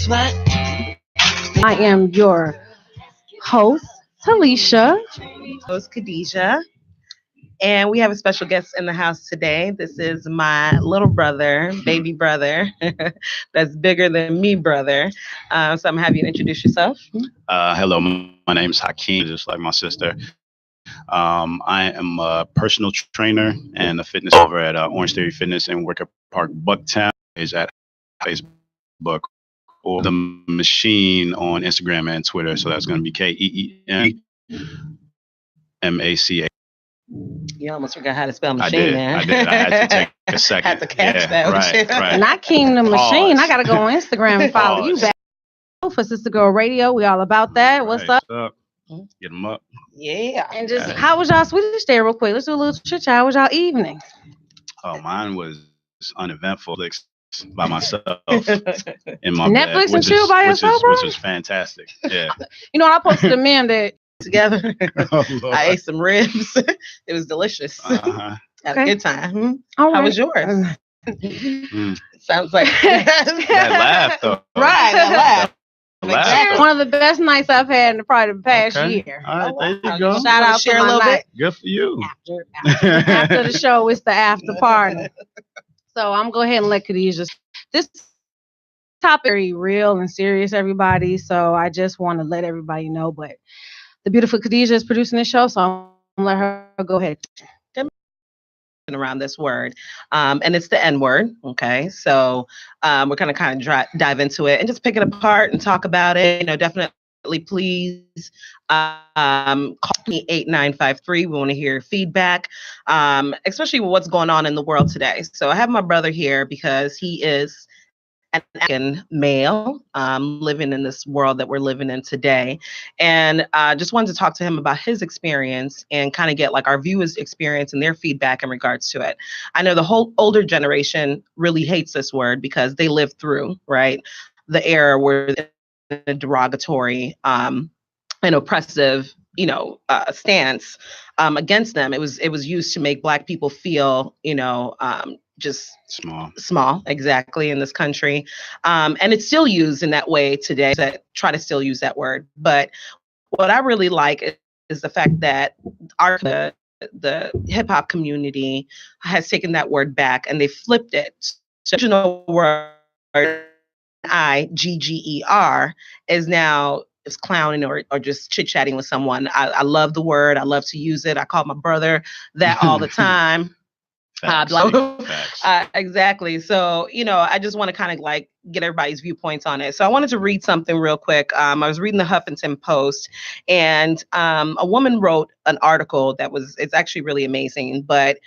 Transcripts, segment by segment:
I am your host, Talisha. Host Khadijah. And we have a special guest in the house today. This is my little brother, baby brother, that's bigger than me, brother. So I'm happy to introduce yourself. Hello, my name's Hakeem, just like my sister. I am a personal trainer and a fitness over at Orange Theory Fitness in Wicker Park, Bucktown. Is at Facebook or the machine on Instagram and Twitter. So that's going to be KEEMMACA. You almost forgot how to spell I machine, did. man. I did. I had to take a second. Had to catch that. Right. And I came the machine. Pause. I gotta go on Instagram and follow you Pause. back for Sister Girl Radio. We all about that. What's up? Get them up. Yeah. And just how was y'all Swedish day real quick? Let's do a little chit chat. How was y'all evening? Oh, mine was uneventful. By myself in my Netflix bed, and chill by yourself, bro? which is fantastic. Yeah. You know, I posted a meme that Together. Oh, Lord. I ate some ribs. It was delicious. Uh-huh. Had a good time. all How right. was yours? Sounds like That laugh, though. Right, that laugh. Laugh. One of the best nights I've had in probably the past Okay. year. All right, there you wow. go. Shout Wanna out share to a my little night. bit? Good for you. After the show, it's the after party. So I'm going to go ahead and let Khadijah. This topic is very real and serious, everybody. So I just want to let everybody know. But the beautiful Khadijah is producing this show, so I'm going to let her go ahead. Around this word, and it's the N word. Okay, so we're gonna kind of dive into it and just pick it apart and talk about it. Definitely please call me 8953. We want to hear feedback, especially with what's going on in the world today. So I have my brother here because he is an African male living in this world that we're living in today. And just wanted to talk to him about his experience and kind of get like our viewers' experience and their feedback in regards to it. I know the whole older generation really hates this word because they lived through, right, the era where the derogatory and oppressive, stance against them. It was used to make Black people feel, just small, exactly, in this country, and it's still used in that way today. That try to still use that word, but what I really like is the fact that the hip hop community has taken that word back and they flipped it. So word IGGER is now is clowning or just chit chatting with someone. I love the word. I love to use it. I call my brother that all the time. Facts. Exactly. So, I just want to kind of like get everybody's viewpoints on it. So I wanted to read something real quick. I was reading the Huffington Post, and a woman wrote an article it's actually really amazing, but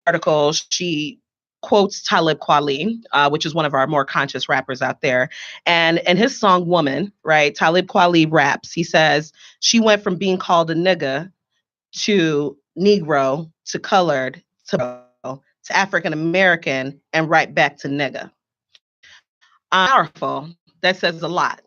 article, she quotes Talib Kweli, which is one of our more conscious rappers out there. And his song Woman, right? Talib Kweli raps. He says, she went from being called a nigga to Negro to colored to African American and right back to nigga. Powerful. That says a lot.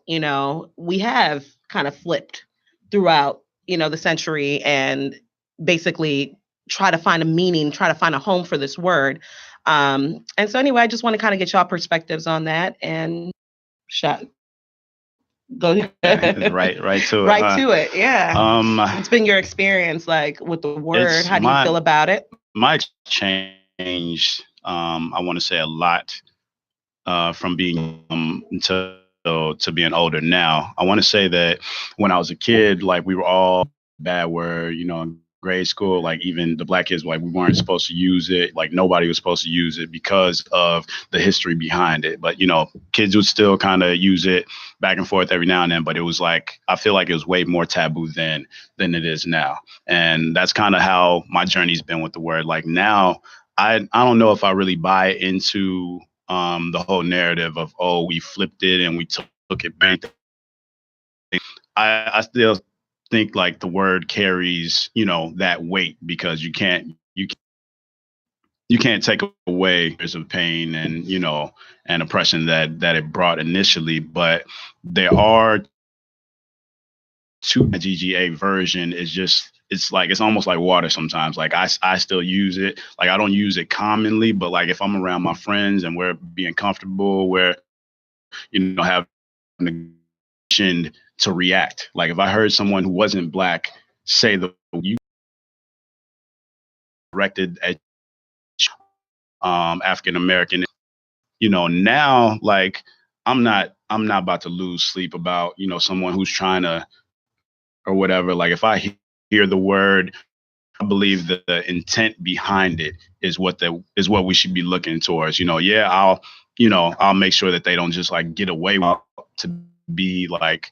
We have kind of flipped throughout, the century and basically try to find a meaning, try to find a home for this word. And so anyway, I just want to kind of get y'all perspectives on that and go right to it. Right to it. Yeah. It's been your experience, like with the word. How do you feel about it? My changed. I want to say a lot from being to being older now. I want to say that when I was a kid, like we were all bad word, in grade school, like even the Black kids, like we weren't supposed to use it. Like nobody was supposed to use it because of the history behind it. But, kids would still kind of use it back and forth every now and then. But it was like, I feel like it was way more taboo than it is now. And that's kind of how my journey's been with the word. Like now, I don't know if I really buy into the whole narrative of, we flipped it and we took it back. I still think like the word carries, that weight because you can't take away years of pain and, and oppression that it brought initially. But there are two GGA version is just, it's almost like water sometimes. Like I still use it. Like I don't use it commonly, but like if I'm around my friends and we're being comfortable, we're have to react. Like if I heard someone who wasn't black say the you directed at African American, now like I'm not about to lose sleep about, someone who's trying to or whatever. Like if I hear the word, I believe that the intent behind it is what we should be looking towards. Yeah, I'll make sure that they don't just like get away with to be like,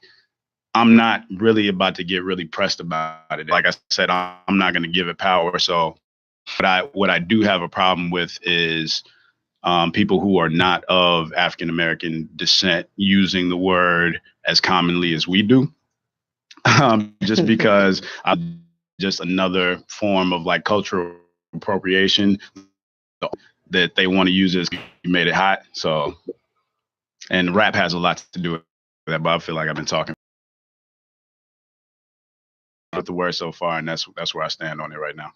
I'm not really about to get really pressed about it. Like I said, I'm not going to give it power. So what I do have a problem with is people who are not of African American descent using the word as commonly as we do, just because just another form of like cultural appropriation that they want to use as you made it hot. So, and rap has a lot to do with that, but I feel like I've been talking with the word so far, and that's where I stand on it right now.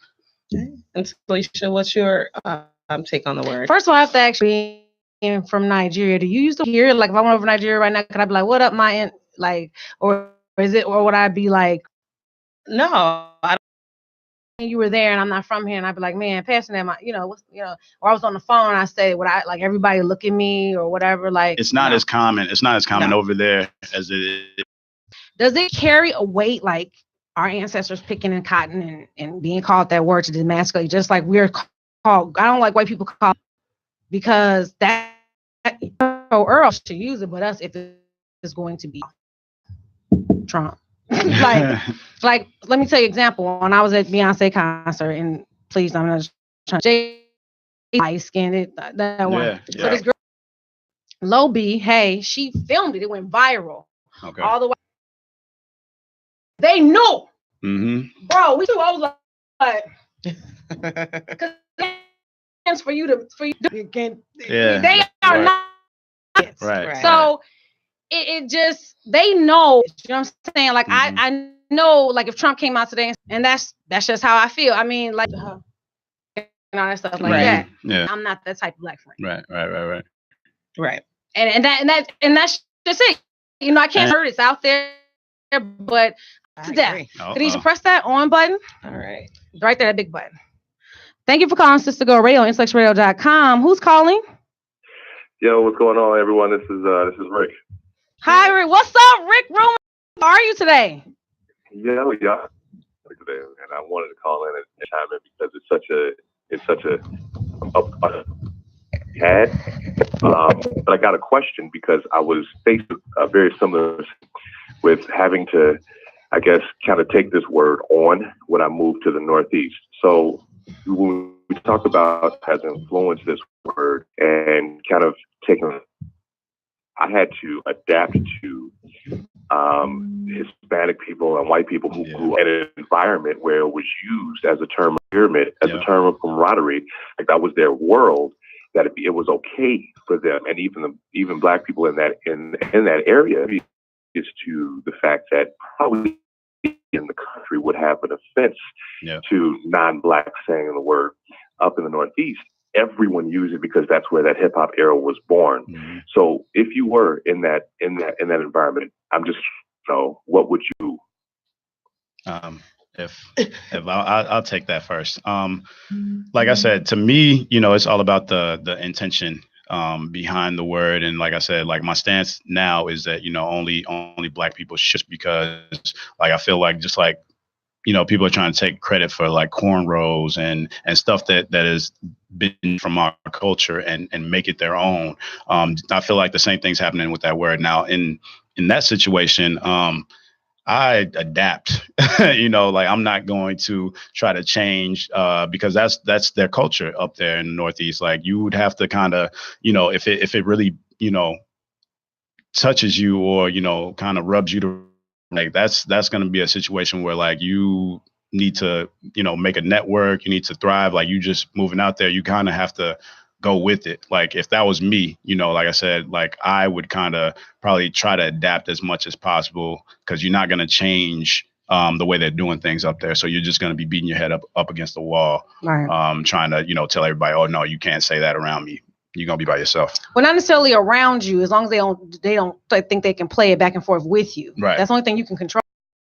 And Felicia, what's your take on the word? First of all, I have to actually being from Nigeria. Do you use the here? Like if I went over Nigeria right now, could I be like, "What up, my like," or would I be like, "No, I don't. You were there and I'm not from here," and I'd be like, "Man, passing that, or I was on the phone and I say, would I like everybody look at me or whatever?" Like it's not as common. It's not as common over there as it is. Does it carry a weight like our ancestors picking in cotton and being called that word to demasculate, just like we're called? I don't like white people call because that Earl should use it, but us if it's going to be Trump. like let me tell you an example. When I was at Beyonce concert, and please, I'm not trying to light skinned that one. Yeah. So this girl, Low B, hey, she filmed it. It went viral. Okay. All the way. They knew. Mm-hmm. Bro, I was like, because for you to they are not. Right. So it just, they know, you know what I'm saying? Like I know, like if Trump came out today, and that's just how I feel. I mean, like and all that stuff like that. Yeah. I'm not that type of black friend. Right. And that's just it. I can't hurt it's out there, but to death. Could you press that on button? All right. Right there, that big button. Thank you for calling Sister Girl Radio on IntellectualRadio.com. Who's calling? Yo, what's going on, everyone? This is Rick. Hi, Rick. What's up, Rick? How are you today? Yeah. Today, and I wanted to call in and chime in because it's such a but I got a question because I was faced with very similar with having to, I guess, kind of take this word on when I moved to the Northeast. So when we talk about has influenced this word and kind of taken, I had to adapt to Hispanic people and white people who grew in an environment where it was used as a term of pyramid, as a term of camaraderie. Like that was their world. That it was okay for them, and even black people in that area, is to the fact that probably in the country would have an offense to non-blacks saying the word. Up in the Northeast, everyone used it because that's where that hip hop era was born. Mm-hmm. So if you were in that environment, I'm just what would you? If I'll take that first. Like I said, to me, it's all about the intention behind the word. And like I said, like my stance now is that, only black people should, because like I feel like just like, people are trying to take credit for like cornrows and stuff that has been from our culture and make it their own. I feel like the same thing's happening with that word now. In that situation, I adapt, like I'm not going to try to change because that's their culture up there in the Northeast. Like you would have to kind of, if it really, touches you or, kind of rubs you to, like that's going to be a situation where like you need to, make a network, you need to thrive. Like you just moving out there, you kind of have to go with it. Like if that was me, like I said, like I would kind of probably try to adapt as much as possible because you're not going to change the way they're doing things up there. So you're just going to be beating your head up against the wall, trying to, tell everybody, oh, no, you can't say that around me. you're gonna be by yourself. Well, not necessarily around you, as long as they don't think they can play it back and forth with you. Right. That's the only thing you can control.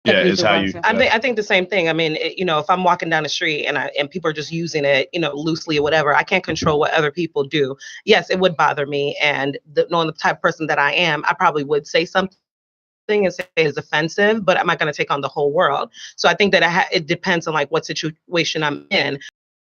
Yeah, it's how you. I think the same thing. I mean, if I'm walking down the street and people are just using it, loosely or whatever, I can't control what other people do. Yes, it would bother me, and knowing the type of person that I am, I probably would say something and say it's offensive, but I'm not going to take on the whole world. So I think that it depends on like what situation I'm in.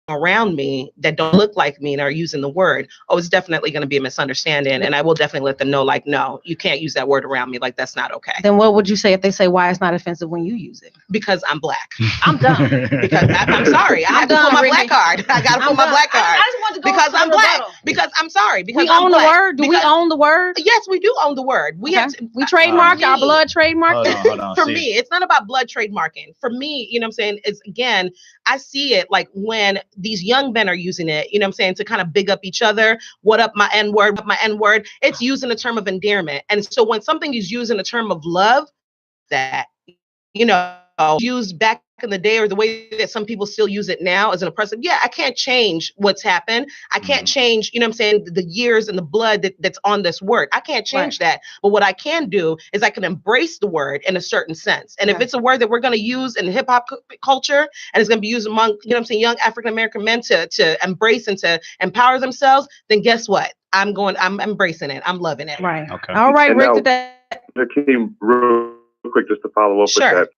Around me that don't look like me and are using the word, it's definitely going to be a misunderstanding, and I will definitely let them know, like, no, you can't use that word around me, like that's not okay. Then what would you say if they say why it's not offensive when you use it? Because I'm black. I'm done. Because I'm sorry, I have to pull my black card. I got to pull my black card. I just want to go because I'm black. Because I'm sorry. Because we own the word. Do we own the word? Yes, we do own the word. We trademark our blood trademark. Hold on, For me, it's not about blood trademarking. For me, you know what I'm saying, it's again, I see it like when these young men are using it, you know what I'm saying, to kind of big up each other. What up, my N-word, what my N-word? It's used in a term of endearment. And so when something is used in a term of love, that, used back in the day or the way that some people still use it now as an oppressive, I can't change what's happened. I can't change, you know what I'm saying, the years and the blood that's on this word. I can't change that. But what I can do is I can embrace the word in a certain sense. And if it's a word that we're going to use in hip hop culture and it's going to be used among, you know what I'm saying, young African-American men to embrace and to empower themselves, then guess what? I'm embracing it. I'm loving it. Right. Okay. All right, and Rick. Now, Hakeem, real quick, just to follow up with that.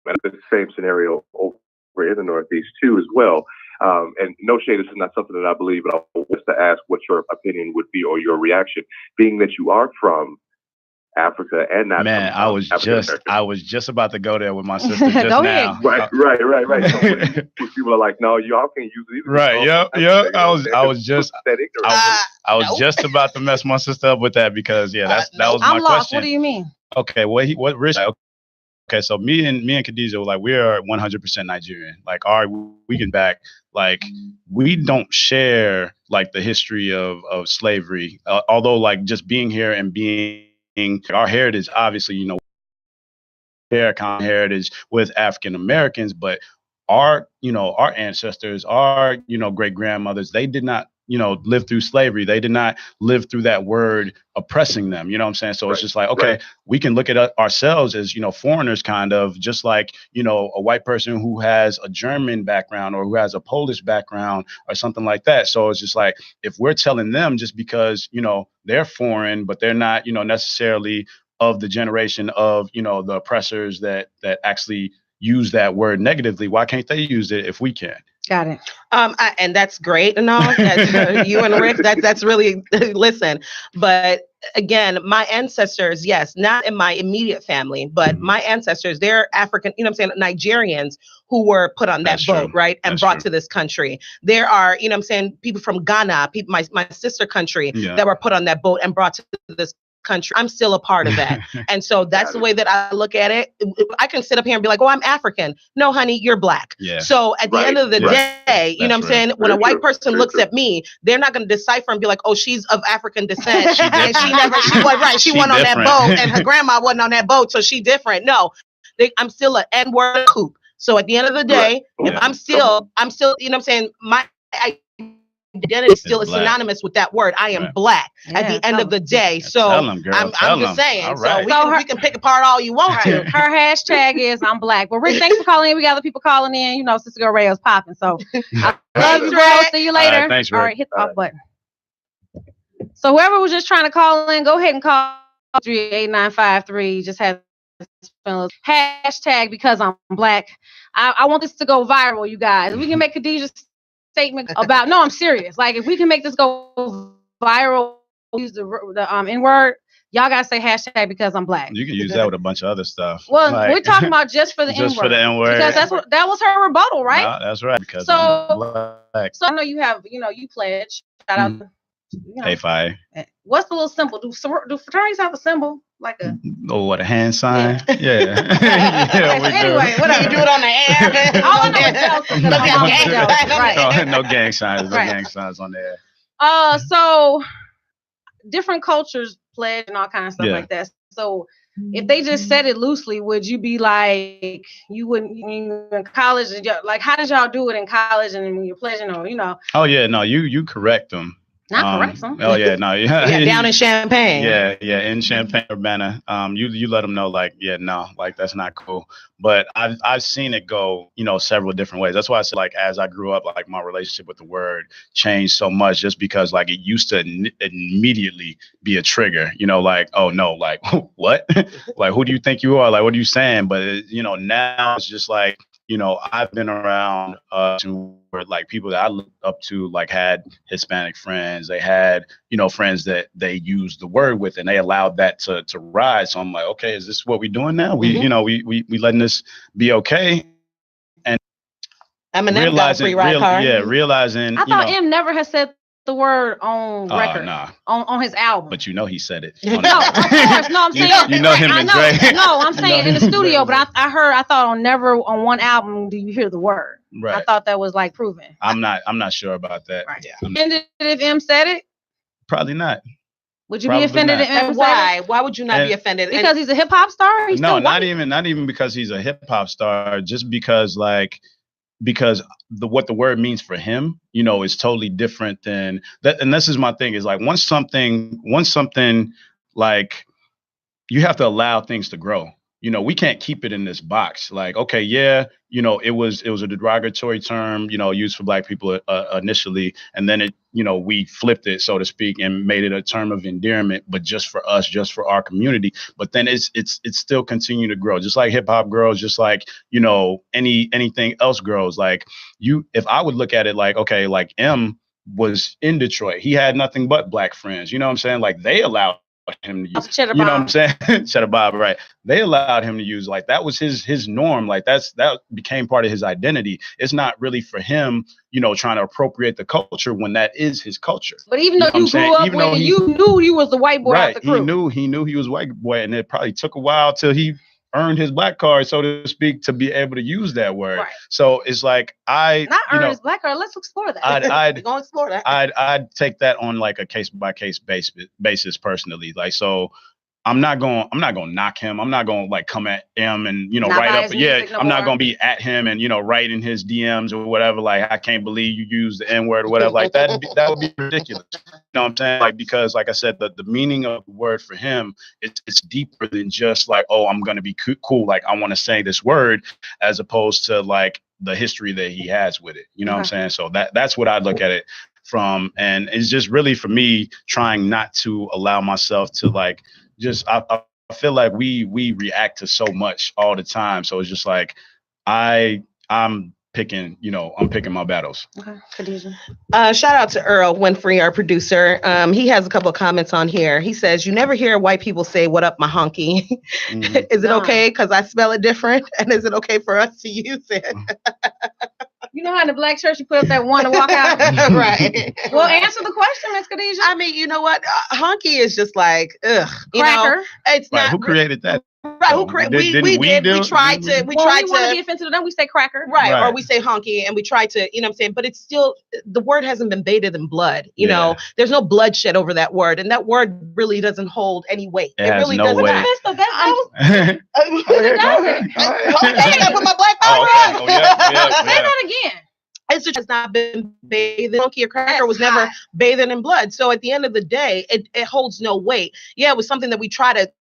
And the same scenario over in the Northeast too, as well. And no shade, this is not something that I believe, but I want to ask what your opinion would be or your reaction, being that you are from Africa and not. Man, from, I was just about to go there with my sister just Go now. ahead. Right. So people are like, no, y'all can't use it either. Right. Yep. I was just about to mess my sister up with that because that was my I'm lost. question. What do you mean? Okay. What Rich? Okay, so me and Khadijah, like, we are 100% Nigerian. Like, we can back, like, we don't share like the history of slavery. Although, like, just being here and being our heritage, obviously, common heritage with African Americans, but our ancestors, our great grandmothers, they did not live through slavery. They did not live through that word oppressing them. You know what I'm saying? So it's just like, okay, we can look at ourselves as, foreigners, kind of just like, a white person who has a German background or who has a Polish background or something like that. So it's just like, if we're telling them just because, they're foreign, but they're not, necessarily of the generation of, the oppressors that actually use that word negatively, why can't they use it if we can? Got it. And that's great and all. That's, you and Rick, that's really, listen. But again, my ancestors, yes, not in my immediate family, but my ancestors, they're African, Nigerians who were put on that boat, right? And brought to this country. There are, people from Ghana, my sister country that were put on that boat and brought to this country. I'm still a part of that. And so that's the way that I look at it. I can sit up here and be like, oh, I'm African. No, honey, you're black. Yeah. So at the end of the day, you know what I'm saying? When a white person looks at me, they're not going to decipher and be like, oh, she's of African descent. And she went on that boat and her grandma wasn't on that boat. So she different. No, I'm still an N-word coop. So at the end of the day, if I'm still, you know what I'm saying? My identity still is synonymous with that word. I am black at the end of the day. So I'm just saying. Right. So we can pick apart all you want to. Her hashtag is I'm black. Well, Rick, thanks for calling in. We got other people calling in. Sister Girl Radio's popping. So I love you, bro. See you later. All right, thanks, Rick. All right, hit the off button. So whoever was just trying to call in, go ahead and call 38953. Just have hashtag because I'm black. I want this to go viral, you guys. We can make Khadijah's statement about, no, I'm serious. Like, if we can make this go viral, use the N-word, y'all gotta say hashtag because I'm black. You can use that with a bunch of other stuff. Well, we're talking about just for the N-word. Just for the N-word. Because that was her rebuttal, right? No, that's right. Because I'm black. So I know you have, you pledge. Shout out to A5. What's the little symbol? Do fraternities have a symbol? Like a what, a hand sign? Yeah. Anyway, what do you do it on the air? All I know is no gang signs. No gang signs on there. So different cultures pledge and all kind of stuff like that. So if they just said it loosely, would you be like, you wouldn't, you in college, like, how did y'all do it in college and when you're pledging, or, you know? Oh yeah, no, you correct them. Not correct them. Oh yeah, no, yeah, down in Champaign. Yeah, in Champaign, Urbana. You let them know, like, yeah, no, like, that's not cool. But I've seen it go, you know, several different ways. That's why I said, like, as I grew up, like, my relationship with the word changed so much, just because, like, it used to immediately be a trigger, you know, like, oh no, like, what? Like, who do you think you are? Like, what are you saying? But you know, now it's just like, you know, I've been around where, like, people that I looked up to, like, had Hispanic friends. They had, you know, friends that they used the word with, and they allowed that to rise. So I'm like, okay, is this what we're doing now? We, you know, we letting this be okay? And Eminem got a free ride card. Yeah, realizing. I thought M never has said the word on record, on his album. But you know he said it. No, of course. No, I'm saying you know him and Dre. No, I'm saying in the studio, but I thought on one album do you hear the word. Right. I thought that was like proven. I'm not sure about that. Right. Yeah. Offended if M said it? Probably not. Would you be offended if M said it? Why would you not be offended? Because he's a hip hop star? No, not even because he's a hip hop star, just because, like, because what the word means for him, you know, is totally different than that. And this is my thing, is like, once something like, you have to allow things to grow. You know, we can't keep it in this box. Like, okay, yeah, you know, it was a derogatory term, you know, used for Black people initially, and then we flipped it, so to speak, and made it a term of endearment, but just for us, just for our community. But then it's still continue to grow, just like hip hop grows, just like, you know, anything else grows. Like, if I would look at it like, okay, like, M was in Detroit, he had nothing but Black friends. You know what I'm saying? Like, they allowed him to use, Cheddar you know Bob. what I'm saying? Cheddar Bob, right? They allowed him to use, like, that was his norm. Like, that became part of his identity. It's not really for him, you know, trying to appropriate the culture when that is his culture. But even though you grew up when you knew you was the white boy out the crew. He knew he was white boy, and it probably took a while till he earned his Black card, so to speak, to be able to use that word. Right. So it's like, his Black card. Let's explore that. We're gonna explore that. I'd take that on, like, a case by case basis personally. Like, so I'm not going to knock him. I'm not going to, like, come at him and, you know, write up. I'm not going to be at him and, you know, write in his DMs or whatever. Like, I can't believe you used the N word or whatever. Like, that would be ridiculous. You know what I'm saying? Like, because, like I said, the meaning of the word for him, it's deeper than just like, oh, I'm going to be cool. Like, I want to say this word, as opposed to, like, the history that he has with it. You know what I'm saying? So that's what I look at it from. And it's just really, for me, trying not to allow myself to, like, I feel like we react to so much all the time. So it's just like, I'm picking my battles. Okay, Khadijah. Shout out to Earl Winfrey, our producer. He has a couple of comments on here. He says, you never hear white people say, "What up, my honky?" Mm-hmm. Is it okay because I spell it different? And is it okay for us to use it? You know how in the Black church you put up that one to walk out? Right. Well, answer the question, Miss Khadijah. I mean, you know what? Honky is just like, ugh. Cracker. You know, it's right, not. Who created that? Right, who did. We tried to. We want to be offensive to them. We say cracker, right? Or we say honky, and we try to, you know what I'm saying. But it's still, the word hasn't been bathed in blood. You know, there's no bloodshed over that word, and that word really doesn't hold any weight. It really doesn't. Okay, I put my Black power on. Say that again. It has not been bathed. Honky or cracker was never bathed in blood. So at the end of the day, it holds no weight. Yeah, it was something that we try to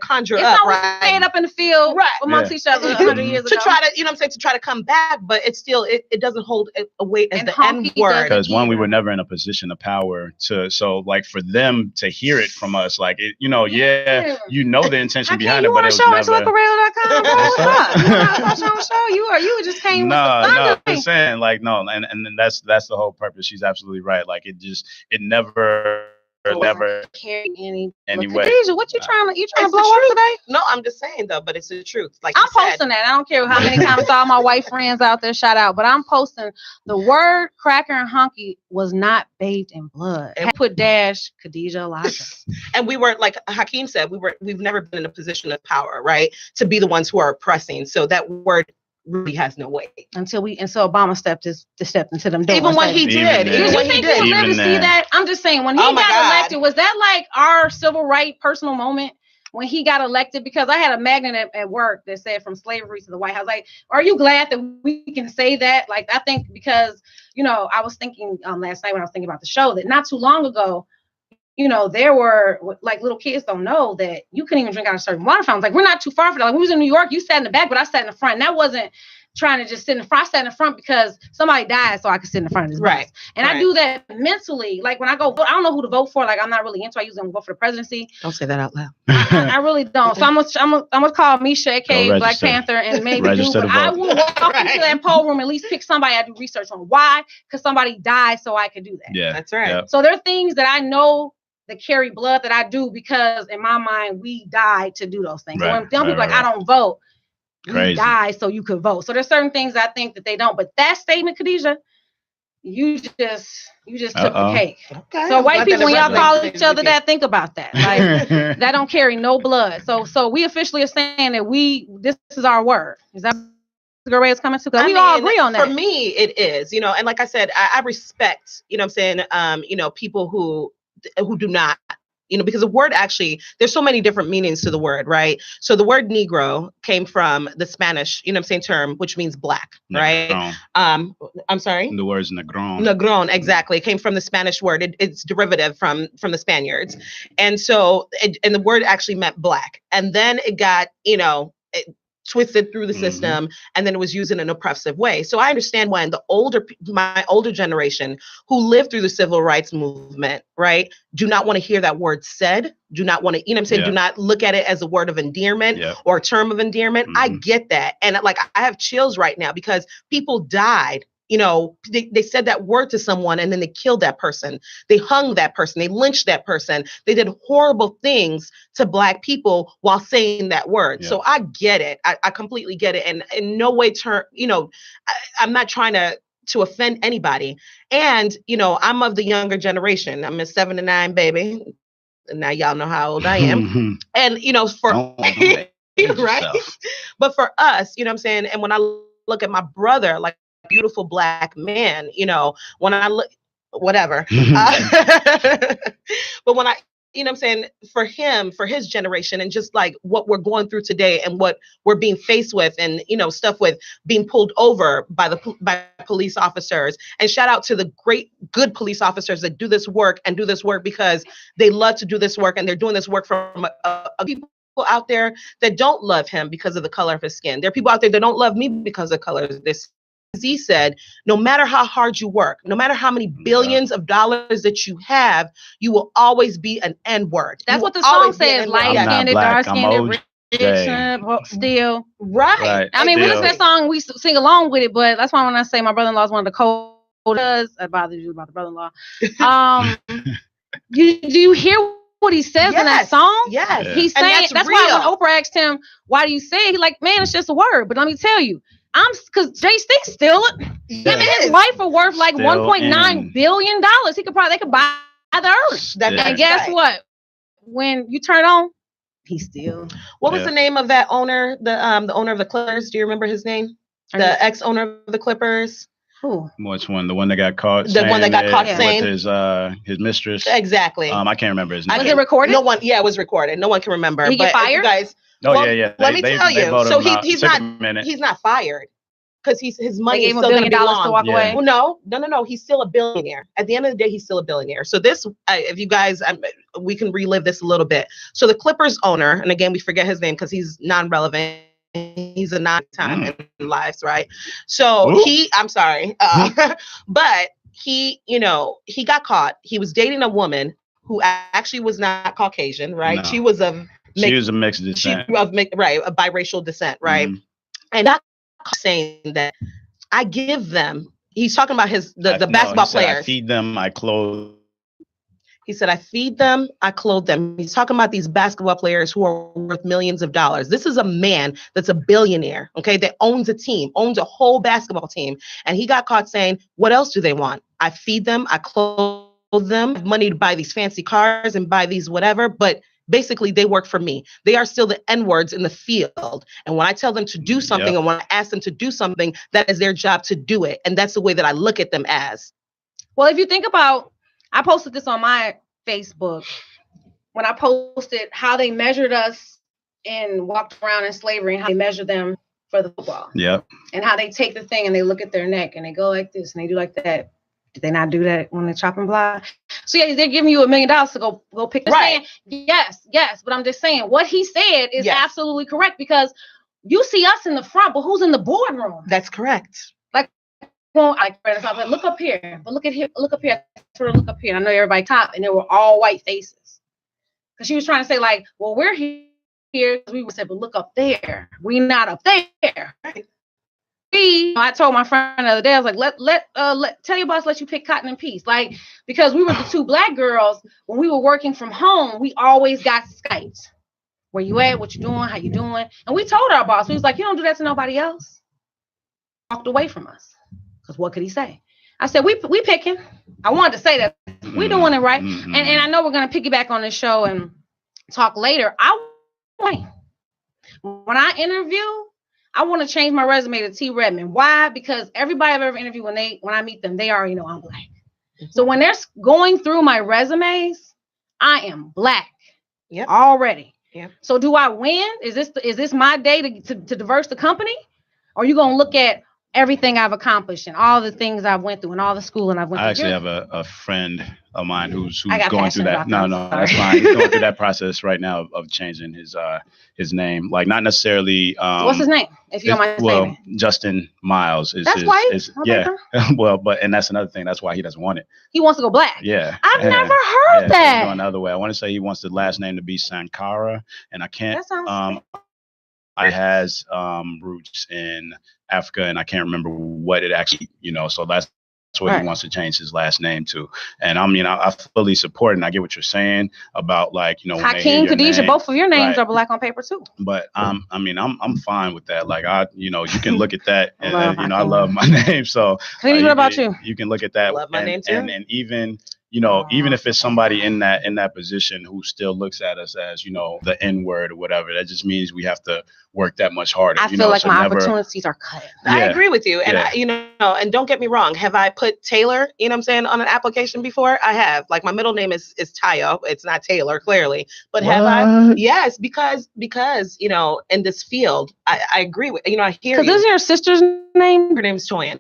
conjure up, right? Staying up in the field, right, amongst each other 100 years ago. To try to, you know what I'm saying, to try to come back, but it's still, it doesn't hold a weight as the N word. Because one, we were never in a position of power so like, for them to hear it from us, like, it, you know, you know the intention behind it, but it was never. You just came. No, I'm saying, like, no, and that's the whole purpose. She's absolutely right. Like, it never. Never carry any anyway. Khadijah, what you trying to blow up today? No, I'm just saying though, but it's the truth. Like, I'm posting that. I don't care how many times all my white friends out there shout out, but I'm posting the word cracker and honky was not bathed in blood. And put dash Khadijah Elijah. And we were, like Hakeem said, we've never been in a position of power, right? To be the ones who are oppressing. So that word really has no weight. And so Obama stepped into them doors. Even when he did. Did you think he would live to see that? I'm just saying, when he got elected, was that like our civil right personal moment? When he got elected, because I had a magnet at work that said from slavery to the White House. Like, are you glad that we can say that? Like, I think because, I was thinking last night when I was thinking about the show that not too long ago, there were, like, little kids don't know that you couldn't even drink out of certain water fountains. Like, we're not too far from that. Like, we was in New York, you sat in the back, but I sat in the front. And that wasn't trying to just sit in the front. I sat in the front because somebody died so I could sit in the front of this bus. And I do that mentally. Like, when I go vote, I don't know who to vote for. Like, I'm not really into it. I usually vote for the presidency. Don't say that out loud. I really don't. So I'm gonna call Misha, aka Black Panther, and maybe but I will walk into that poll room, at least pick somebody I do research on. Why? Because somebody died so I could do that. Yeah, that's right. Yep. So there are things that I know that carry blood that I do because in my mind we died to do those things. So when people like I don't vote, you die so you could vote. So there's certain things I think that they don't. But that statement, Khadijah, you just took the cake. Okay. So white people, when y'all call each other that, think about that. Like that don't carry no blood. So we officially are saying that this is our word. Is that the good way it's coming to? Because we all agree on that. For me, it is. And like I said, I respect. I'm saying, people who do not. Because the word actually, there's so many different meanings to the word, right? So the word Negro came from the Spanish, term, which means black, right? I'm sorry? The word's negron. Negron, exactly. It came from the Spanish word. It's derivative from the Spaniards. And so, and the word actually meant black. And then it got, twisted through the system, and then it was used in an oppressive way. So I understand when my older generation who lived through the civil rights movement, right, do not want to hear that word said, do not want to, do not look at it as a word of endearment or a term of endearment. I get that. And like, I have chills right now because people died. They said that word to someone and then they killed that person. They hung that person. They lynched that person. They did horrible things to Black people while saying that word. So I get it. I completely get it. And in no way I'm not trying to offend anybody. And, I'm of the younger generation. I'm a 7 to 9 baby. And now y'all know how old I am. And, right. But for us, what I'm saying, and when I look at my brother, like, beautiful Black man, when I look, whatever. But when I, what I'm saying, for him, for his generation, and just like what we're going through today and what we're being faced with, and, stuff with being pulled over by police officers. And shout out to the good police officers that do this work because they love to do this work, and they're doing this work from people out there that don't love him because of the color of his skin. There are people out there that don't love me because of the color of this. He said, no matter how hard you work, no matter how many billions of dollars that you have, you will always be an N-word. That's what the song says, light-skinned, dark-skinned, rich, still. Right. I mean, we listen to that song, we sing along with it, but that's why when I say my brother-in-law is one of the coldest, I bother you about the brother-in-law. Do you hear what he says in that song? Yes. He's saying, that's why when Oprah asked him, why do you say it? He's like, man, it's just a word. But let me tell you, because Jay-Z still, him and his wife are worth like $1.9 billion. They could buy the earth. And guess what? When you turn on, he's still. What was the name of that owner? The owner of the Clippers. Do you remember his name? The ex-owner of the Clippers. Who? Which one? The one that got caught. The one that got caught saying with his mistress. Exactly. I can't remember his name. Was it recorded? No one. Yeah, it was recorded. No one can remember. Did he get fired? You guys. Let me tell you. So he's not fired because his money is still going to be long. To walk away. Well, no. He's still a billionaire. At the end of the day, he's still a billionaire. So this, if you guys, we can relive this a little bit. So the Clippers owner, and again, we forget his name because he's non-relevant. He's a non-time in lives, right? So I'm sorry, but he got caught. He was dating a woman who actually was not Caucasian, right? No. She was a mixed descent. A biracial descent, right? And that saying that I give them. He's talking about the basketball players. I feed them, I clothe. He said, I feed them, I clothe them. He's talking about these basketball players who are worth millions of dollars. This is a man that's a billionaire, okay, that owns a team, owns a whole basketball team. And he got caught saying, what else do they want? I feed them, I clothe them, money to buy these fancy cars and buy these whatever. But basically they work for me. They are still the N-words in the field. And when I tell them to do something, and when I ask them to do something, that is their job to do it. And that's the way that I look at them as. Well, if you think about, I posted this on my Facebook when I posted how they measured us and walked around in slavery and how they measure them for the football. Yep. And how they take the thing and they look at their neck and they go like this and they do like that. Did they not do that when they're chopping block? So yeah, they're giving you $1 million to go pick. Right. Yes. But I'm just saying what he said is absolutely correct, because you see us in the front, but who's in the boardroom? That's correct. Look up here, but look up here. Look up here. I know everybody top, and they were all white faces. Because she was trying to say like, well, we're here. We would say, but look up there. We not up there. Right. I told my friend the other day, I was like, tell your boss let you pick cotton in peace. Like, because we were the 2 Black girls, when we were working from home, we always got Skypes. Where you at? What you doing? How you doing? And we told our boss, we was like, you don't do that to nobody else. Walked away from us. Because what could he say? I said, we picking. I wanted to say that. We doing it right. And I know we're going to piggyback on this show and talk later. When I interview, I want to change my resume to T. Redmond. Why? Because everybody I've ever interviewed, when I meet them, they already know I'm Black. Mm-hmm. So when they're going through my resumes, I am Black. Yep. Already. Yep. So do I win? Is this my day to diverse the company? Or are you going to look at everything I've accomplished and all the things I've went through and all the schooling I've went through? I actually have a friend of mine who's going through that. No, that's fine. He's going through that process right now of changing his name. Like, not necessarily. What's his name? If you don't mind saying it. Justin Miles is. That's white. Yeah. Well, and that's another thing. That's why he doesn't want it. He wants to go Black. Yeah. I've never heard that. So going the other way. I want to say he wants the last name to be Sankara, and I can't. That sounds It has roots in Africa, and I can't remember what it actually, so that's what he wants to change his last name to. And I mean, I fully support it, and I get what you're saying about, like, Hakeem, Khadijah, both of your names are Black on paper too. But I'm fine with that. Like, you can look at that, and I love my name. So Khadijah, what about you? You can look at that. I love my name too. And even even if it's somebody in that position who still looks at us as, the N-word or whatever, that just means we have to work that much harder. I feel like my opportunities are cut. I agree with you. And and don't get me wrong. Have I put Taylor, on an application before? I have. Like, my middle name is Tayo. It's not Taylor, clearly. But have I? Yes, because in this field, I agree with, I hear you. Because isn't your sister's name? Her name's Toyin.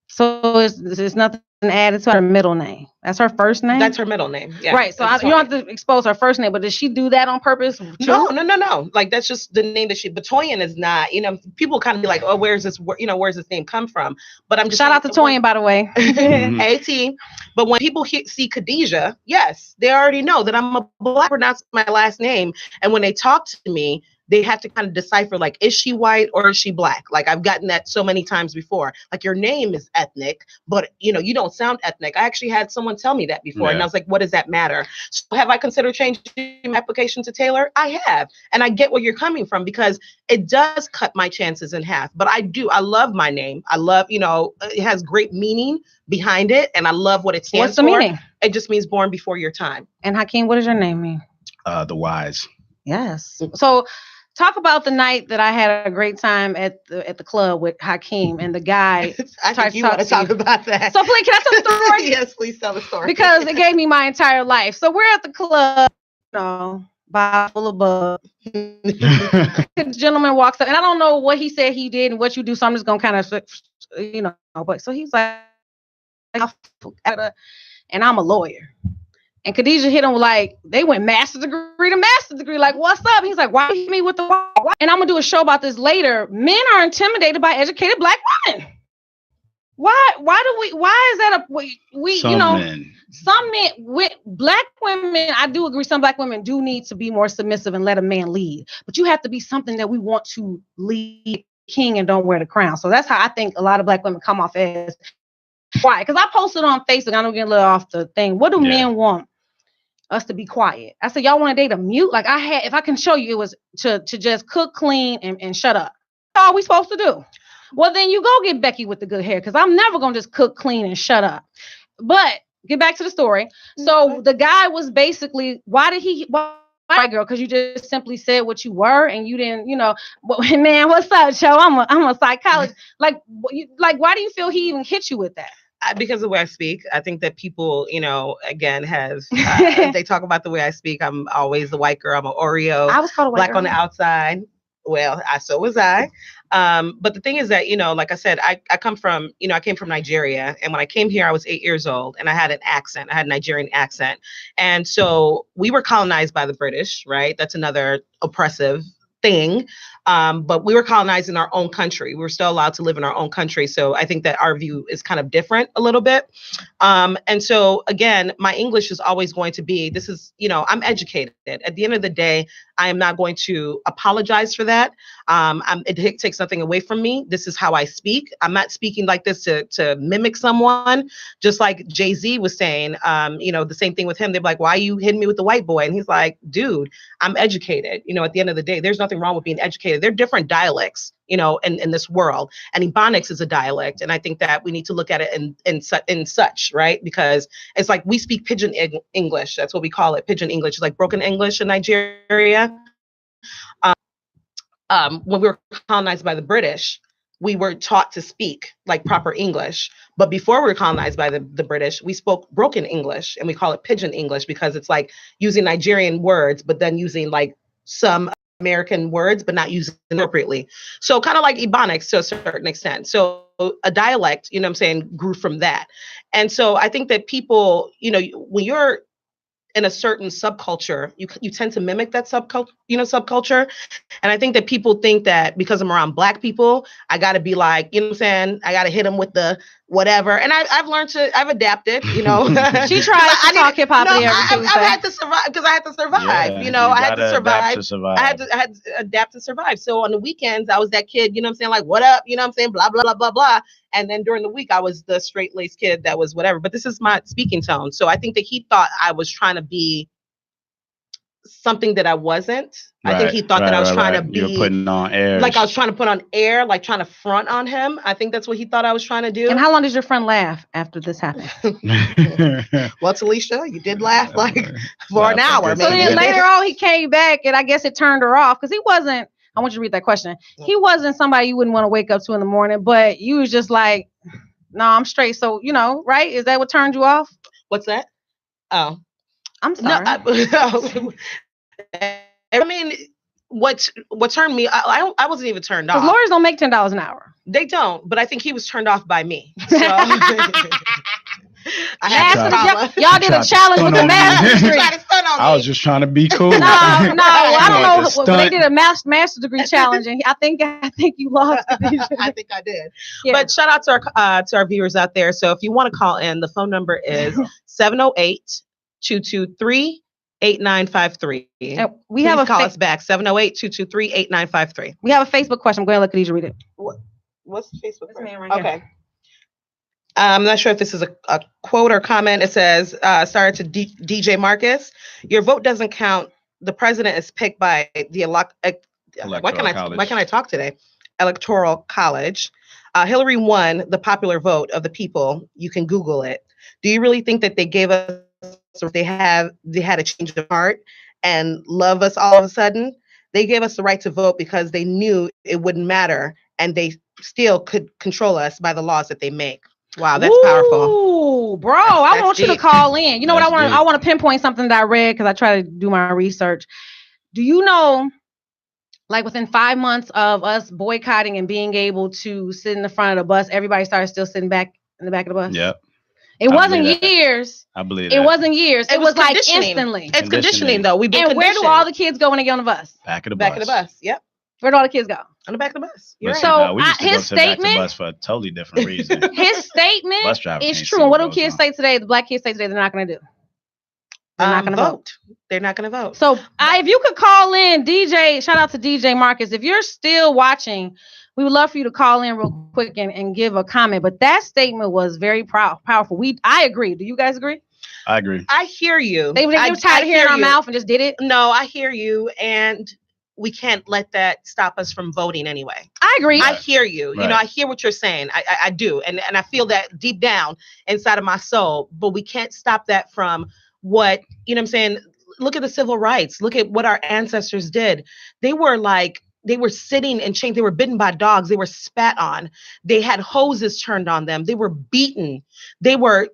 So it's nothing added to her middle name. That's her first name? That's her middle name. Yeah. Right. So you don't have to expose her first name, but does she do that on purpose? No. Like, that's just the name that but Toyin is not, people kind of be like, oh, where's this name come from? But I'm just shout out to Toyin, by the way. Hey, T. But when people see Khadijah, yes, they already know that I'm a Black, pronounce my last name. And when they talk to me, they have to kind of decipher, like, is she white or is she Black? Like, I've gotten that so many times before. Like, your name is ethnic, but, you don't sound ethnic. I actually had someone tell me that before, and I was like, what does that matter? So have I considered changing my application to Taylor? I have. And I get where you're coming from, because it does cut my chances in half. But I love my name. I love, it has great meaning behind it, and I love what it stands for. What's the meaning? It just means born before your time. And Hakeem, what does your name mean? The wise. Yes. So talk about the night that I had a great time at the club with Hakeem and the guy. I think you want to talk about that. So please, can I tell the story? Yes, please tell the story. Because it gave me my entire life. So we're at the club, bottle full of bug. The gentleman walks up, and I don't know what he said he did and what you do, so I'm just gonna kind of, but so he's like, and I'm a lawyer. And Khadijah hit him like, they went master's degree to master's degree. Like, what's up? He's like, why you hit me with the why? And I'm going to do a show about this later. Men are intimidated by educated Black women. Why is that some men with Black women, I do agree, some Black women do need to be more submissive and let a man lead. But you have to be something that we want to lead, king, and don't wear the crown. So that's how I think a lot of Black women come off as. Why? Because I posted on Facebook, I don't get a little off the thing. What do men want? Us to be quiet. I said, y'all want to date a mute? Like, if I can show you, it was to just cook, clean, and shut up. That's all we supposed to do. Well, then you go get Becky with the good hair, because I'm never going to just cook, clean, and shut up. But get back to the story. So the guy was basically, why did white girl because you just simply said what you were and you didn't, man, what's up, Joe? I'm a psychologist. Like, why do you feel he even hit you with that? Because of the way I speak. I think that people, again, they talk about the way I speak. I'm always the white girl. I'm an Oreo. I was called a white black girl. On the outside. Well, so was I. But the thing is that, like I said, I come from, I came from Nigeria. And when I came here, I was 8 years old and I had an accent. I had a Nigerian accent. And so we were colonized by the British, right? That's another oppressive thing. But we were colonized in our own country. We were still allowed to live in our own country. So I think that our view is kind of different a little bit. And so, again, my English is always going to be, I'm educated. At the end of the day, I am not going to apologize for that. It takes something away from me. This is how I speak. I'm not speaking like this to mimic someone, just like Jay-Z was saying, the same thing with him. They're like, why are you hitting me with the white boy? And he's like, dude, I'm educated. At the end of the day, there's nothing wrong with being educated. There are different dialects, in this world, and Ebonics is a dialect. And I think that we need to look at it in such, right? Because it's like we speak pidgin English. That's what we call it. Pidgin English. It's like broken English in Nigeria. When we were colonized by the British, we were taught to speak like proper English. But before we were colonized by the British, we spoke broken English, and we call it pidgin English because it's like using Nigerian words, but then using like some American words, but not used appropriately. So kind of like Ebonics to a certain extent. So a dialect, grew from that. And so I think that people, when you're in a certain subculture, you tend to mimic that subculture. And I think that people think that because I'm around Black people, I got to be like, I got to hit them with the whatever. And I've adapted, She tried to talk hip hop. I've had to survive because I had to survive. I had to survive. I had to adapt to survive. So on the weekends, I was that kid, like, what up? Blah, blah, blah, blah, blah. And then during the week, I was the straight-laced kid that was whatever. But this is my speaking tone. So I think that he thought I was trying to be something that I wasn't. I think he thought that I was trying to be. You're putting on air. Like I was trying to put on air, like trying to front on him. I think that's what he thought I was trying to do. And how long did your friend laugh after this happened? Well, Talisha, you did laugh like for an hour. So then later on, he came back, and I guess it turned her off because he wasn't. I want you to read that question. He wasn't somebody you wouldn't want to wake up to in the morning, but you was just like, no, I'm straight. So, right? Is that what turned you off? What's that? Oh, I'm sorry. No, I mean, what turned me, I wasn't even turned off. Lawyers don't make $10 an hour. They don't, but I think he was turned off by me. So y'all did a challenge with the master's degree. I was just trying to be cool. No, I don't know. They did a master's degree challenge, and I think you lost. I think I did. Yeah. But shout out to our viewers out there. So if you want to call in, the phone number is 708-223-8953. We have call us back 708-223-8953. We have a Facebook question. I'm going to let Khadijah read it. What's the Facebook question? Right okay. Here. I'm not sure if this is a quote or comment. It says, started to DJ Marcus, your vote doesn't count. The president is picked by the why can I talk today? Electoral College. Hillary won the popular vote of the people. You can Google it. Do you really think that they gave us, or they had a change of heart and love us all of a sudden? They gave us the right to vote because they knew it wouldn't matter, and they still could control us by the laws that they make. Wow, that's powerful. Ooh, bro, I want you to call in. You know what I want? I want to pinpoint something that I read because I try to do my research. Do you know, like within 5 months of us boycotting and being able to sit in the front of the bus, everybody started still sitting back in the back of the bus? Yep. It wasn't years. I believe it wasn't years. It was like instantly. It's conditioning though. We've been where do all the kids go when they get on the bus? Back of the bus. Yep. Where do all the kids go? On the back of the bus. Right. So we used to his go to statement, the back of the bus for a totally different reason. His statement is true. And what do kids say today? The Black kids say today they're not going to do. They're not going to vote. They're not going to vote. So if you could call in, DJ, shout out to DJ Marcus. If you're still watching, we would love for you to call in real quick and give a comment. But that statement was very powerful. I agree. Do you guys agree? I agree. I hear you. They were tired of hearing our mouth and just did it. No, I hear you. And we can't let that stop us from voting anyway. I agree. I hear you. Right. I hear what you're saying. I do. And I feel that deep down inside of my soul. But we can't stop that from what, I'm saying? look at the civil rights. Look at what our ancestors did. They were sitting in chains. They were bitten by dogs. They were spat on. They had hoses turned on them. They were beaten. They were,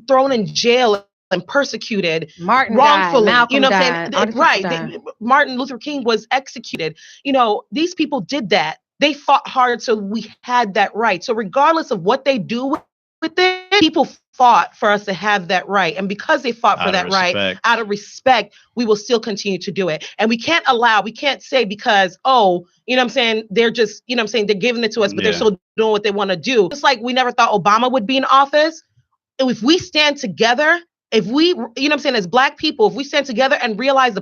thrown in jail and persecuted wrongfully. Malcolm died. Right. Martin Luther King was executed. These people did that. They fought hard so we had that right. So regardless of what they do with it, people fought for us to have that right. And because they fought for that right, out of respect, we will still continue to do it. And we can't say because, they're just, they're giving it to us, but they're still doing what they want to do. It's like we never thought Obama would be in office. And if we stand together, if we, as Black people, if we stand together and realize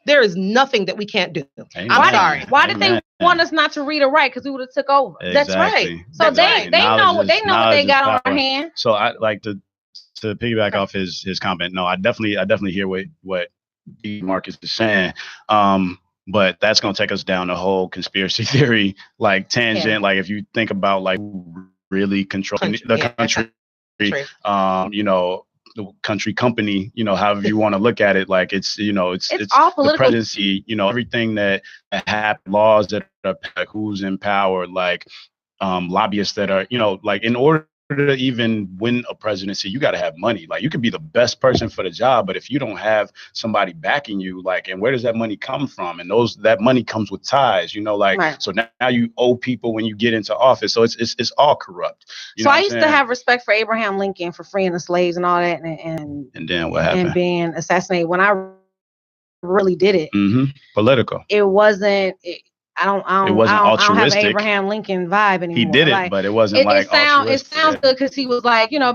there is nothing that we can't do. Amen. I'm sorry. Why did they want us not to read or write? Because we would have took over. Exactly. That's right. So they know what they got on their hand. So I like to piggyback off his comment. No, I definitely hear what Marcus is saying. But that's gonna take us down the whole conspiracy theory tangent. Yeah. Like if you think about really controlling the country. The country company, however you want to look at it, it's all political. The presidency, everything that happened, laws that are who's in power, lobbyists that are, in order to even win a presidency, you got to have money. You could be the best person for the job, but if you don't have somebody backing you, and where does that money come from? And that money comes with ties, right. So now you owe people when you get into office. So it's all corrupt. So I used to have respect for Abraham Lincoln for freeing the slaves and all that, and then what happened? And being assassinated. When I really did it, political. It wasn't. I don't have an Abraham Lincoln vibe anymore. He did it, but it wasn't it sounds good because he was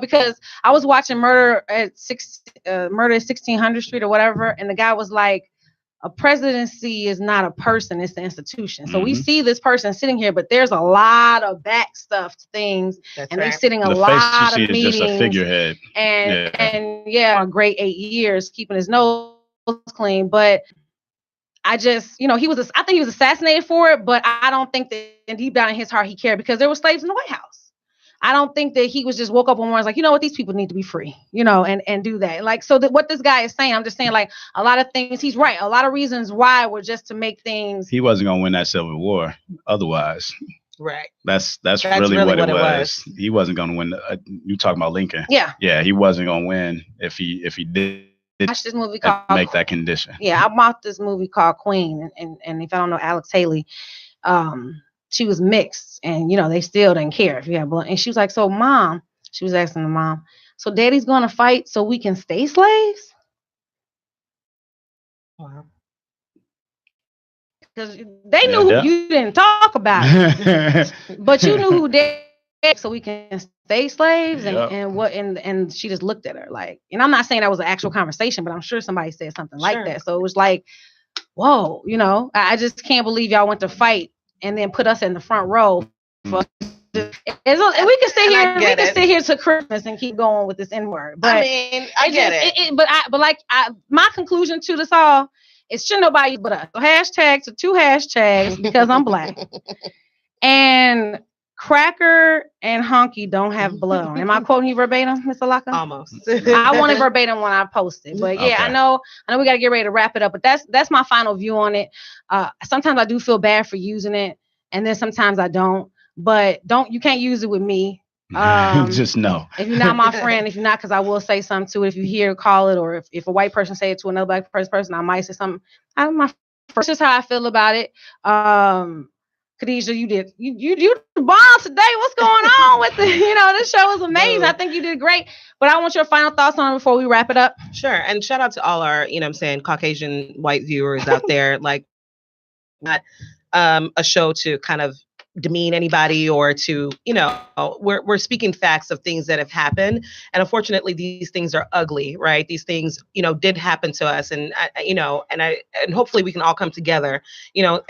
because I was watching Murder at 1600 Street or whatever, and the guy was like, a presidency is not a person, it's the institution. So we see this person sitting here, but there's a lot of back stuff to things. That's and right. They're sitting a lot of meetings. Is just a figurehead. And a great 8 years keeping his nose clean, but I just, I think he was assassinated for it, but I don't think that deep down in his heart he cared because there were slaves in the White House. I don't think that he was just woke up one morning and was like, these people need to be free, and do that. So that what this guy is saying, I'm just saying a lot of things, he's right. A lot of reasons why were just to make things. He wasn't going to win that Civil War otherwise. Right. That's really what it was. He wasn't going to win. You talking about Lincoln. Yeah. Yeah. He wasn't going to win if he did. Watch this movie called make that condition. Yeah, I watched this movie called Queen, and if I don't know Alex Haley, she was mixed, and they still didn't care if you had blood. And she was like, "So, Mom," she was asking the mom, "So, Daddy's gonna fight so we can stay slaves?" Wow. Because they knew you didn't talk about it, but you knew who Daddy. So we can stay slaves and she just looked at her and I'm not saying that was an actual conversation, but I'm sure somebody said something like that. So it was whoa, I just can't believe y'all went to fight and then put us in the front row. We can sit here to Christmas and keep going with this N-word. But I get it. My conclusion to this all is should nobody but us. So hashtag to 2 hashtags because I'm Black. And Cracker and Honky don't have blood on. Am I quoting you verbatim, Ms. Alaka? Almost. I wanted verbatim when I posted. But yeah, okay. I know we got to get ready to wrap it up. But that's my final view on it. Sometimes I do feel bad for using it, and then sometimes I don't. But you can't use it with me. Just know. If you're not my friend, if you're not, because I will say something to it. If you hear, call it, or if a white person say it to another Black person, I might say something. That's just how I feel about it. Khadijah, you the bomb today. What's going on with this show is amazing. I think you did great. But I want your final thoughts on it before we wrap it up. Sure. And shout out to all our, Caucasian white viewers out there. Not a show to kind of demean anybody or to, we're speaking facts of things that have happened. And unfortunately, these things are ugly, right? These things, did happen to us. And, and hopefully we can all come together,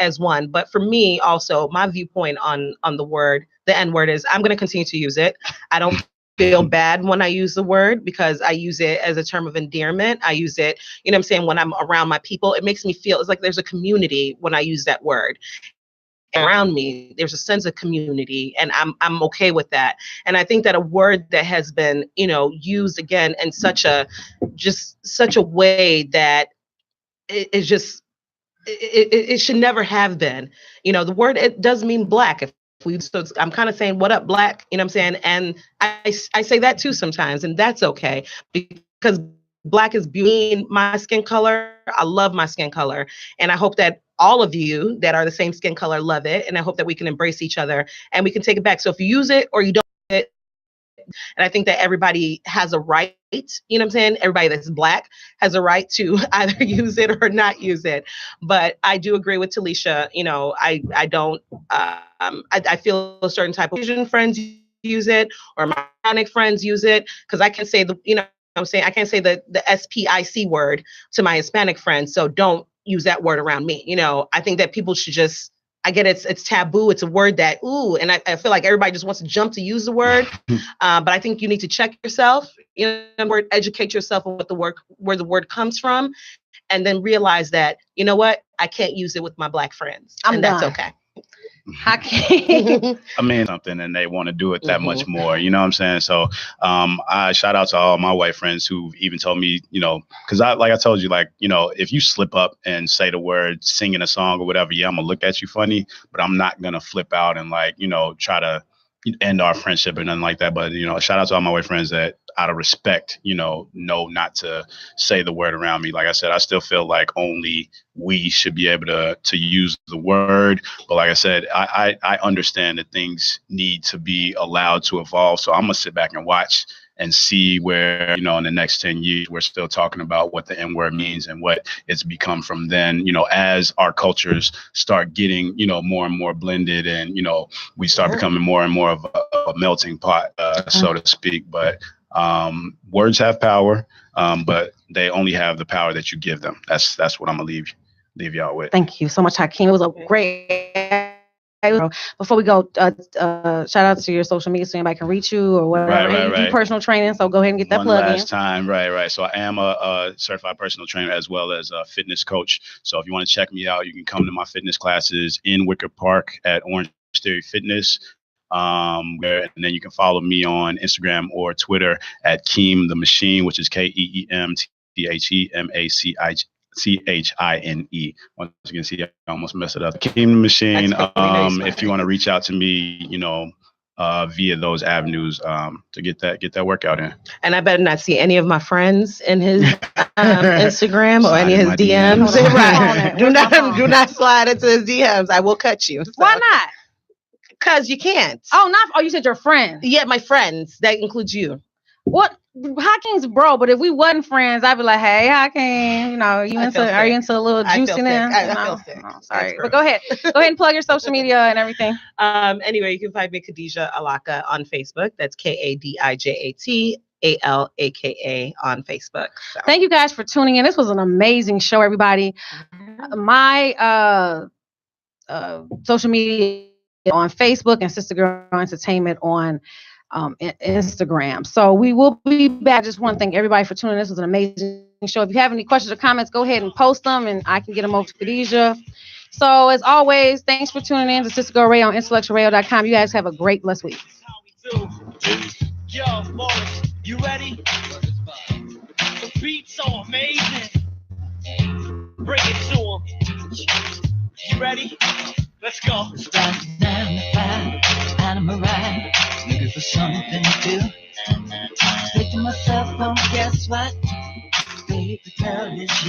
as one. But for me, also, my viewpoint on the N-word is I'm going to continue to use it. I don't feel bad when I use the word because I use it as a term of endearment. I use it, when I'm around my people, it makes me feel it's like there's a community when I use that word. around me, there's a sense of community, and I'm okay with that. And I think that a word that has been, used again in such a way that it just it should never have been. The word, it does mean black. I'm kind of saying, what up, black? You know what I'm saying? And I say that too sometimes, and that's okay, because black is beauty. My skin color, I love my skin color, and I hope that all of you that are the same skin color love it, and I hope that we can embrace each other and we can take it back. So if you use it or you don't use it, and I think that everybody has a right, you know what I'm saying? Everybody that's black has a right to either use it or not use it. But I do agree with Talisha. I don't, I feel a certain type of Asian friends use it, or my Hispanic friends use it, because I can say I'm saying I can't say the SPIC word to my Hispanic friends, so don't use that word around me. I think that people should just, I get it's taboo. It's a word that, and I feel like everybody just wants to jump to use the word. But I think you need to check yourself, educate yourself on where the word comes from, and then realize that, you know what, I can't use it with my black friends. That's okay. I can't. I mean something, and they want to do it that much more. You know what I'm saying? So I shout out to all my white friends who even told me, because I told you, if you slip up and say the word singing a song or whatever, I'm gonna look at you funny, but I'm not gonna flip out and try to end our friendship or nothing like that. But shout out to all my white friends that, out of respect, know not to say the word around me. Like I said, I still feel like only we should be able to use the word. But like I said, I understand that things need to be allowed to evolve. So I'm gonna sit back and watch and see where, in the next 10 years, we're still talking about what the N-word means and what it's become from then, as our cultures start getting, more and more blended, and, we start becoming more and more of a melting pot, so to speak. But words have power, but they only have the power that you give them. That's what I'm gonna leave y'all with. Thank you so much, Hakeem. It was a great. Before we go, shout out to your social media so anybody can reach you or whatever. Right. You do personal training, so go ahead and get that plug in. One last time, right. So I am a certified personal trainer as well as a fitness coach. So if you want to check me out, you can come to my fitness classes in Wicker Park at Orange Theory Fitness. And then you can follow me on Instagram or Twitter at Keem the Machine, which is KeemTheMachine. Once you can see, I almost messed it up. Keem the Machine. If you want to reach out to me, via those avenues, to get that workout in. And I better not see any of my friends in his Instagram or any of his DMs. Right. Do not slide into his DMs. I will cut you. So. Why not? Because you can't. Oh, you said your friends. Yeah, my friends. That includes you. What? Hakeem's bro, but if we wasn't friends, I'd be like, hey, Hakeem, are you into a little juicy now? I feel sick. Oh, sorry. But go ahead and plug your social media and everything. Anyway, you can find me Khadijah Alaka on Facebook. That's KADIJAT ALAKA on Facebook. So. Thank you guys for tuning in. This was an amazing show, everybody. My social media on Facebook and Sister Girl Entertainment on Instagram. So we will be back. Just want to thank everybody for tuning in. This was an amazing show. If you have any questions or comments, go ahead and post them and I can get them over to Khadijah. So as always, thanks for tuning in to Sister Girl Ray on IntellectualRadio.com. You guys have a great, blessed week. Yo, Morris, you ready? The beat's so amazing. Bring it to him. You ready? Let's go. Standing down the path, and I'm around, looking for something to do. Say to myself, oh, guess what? Baby girl is